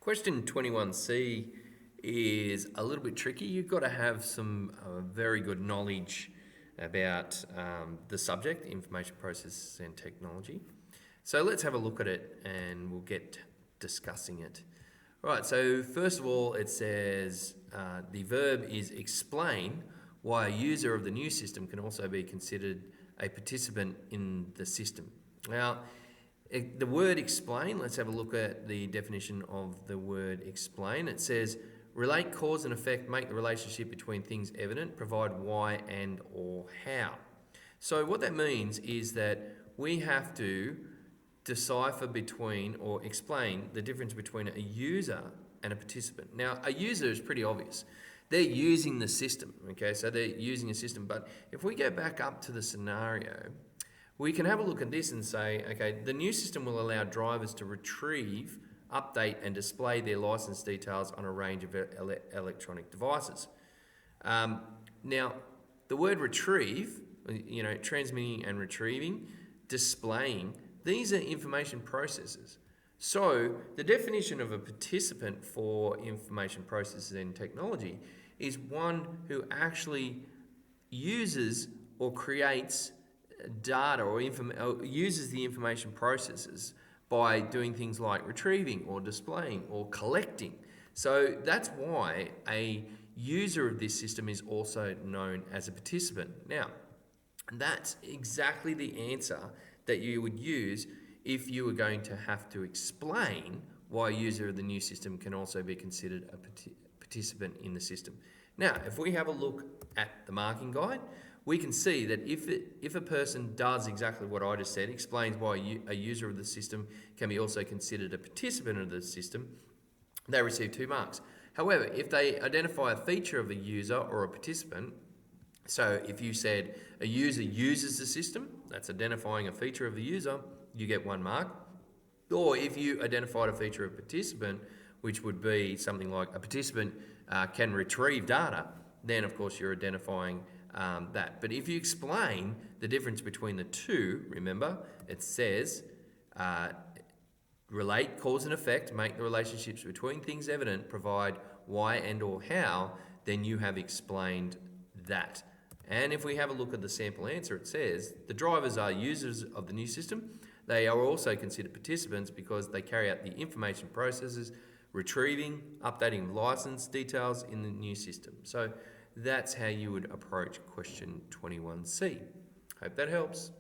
Question 21C is a little bit tricky. You've got to have some very good knowledge about the subject, information processes and technology. So let's have a look at it and we'll get discussing it. Right, so first of all it says the verb is explain why a user of the new system can also be considered a participant in the system. Now, the word explain, let's have a look at the definition of the word explain. It says, relate cause and effect, make the relationship between things evident, provide why and or how. So what that means is that we have to decipher between or explain the difference between a user and a participant. Now, a user is pretty obvious. They're using the system, okay? So they're using a system. But if we go back up to the scenario, we can have a look at this and say, okay, the new system will allow drivers to retrieve, update and display their license details on a range of electronic devices. Now, the word retrieve, transmitting and retrieving, displaying, these are information processes. So the definition of a participant for information processes and technology is one who actually uses or creates data or uses the information processes by doing things like retrieving or displaying or collecting. So that's why a user of this system is also known as a participant. Now, that's exactly the answer that you would use if you were going to have to explain why a user of the new system can also be considered a participant in the system. Now, if we have a look at the marking guide, we can see that if a person does exactly what I just said, explains why a user of the system can be also considered a participant of the system, they receive 2 marks. However, if they identify a feature of a user or a participant, so if you said a user uses the system, that's identifying a feature of the user, you get 1 mark. Or if you identified a feature of a participant, which would be something like a participant can retrieve data, then of course you're identifying that. But if you explain the difference between the two, remember, it says relate cause and effect, make the relationships between things evident, provide why and or how, then you have explained that. And if we have a look at the sample answer, it says the drivers are users of the new system. They are also considered participants because they carry out the information processes, retrieving, updating license details in the new system. So that's how you would approach question 21C. Hope that helps.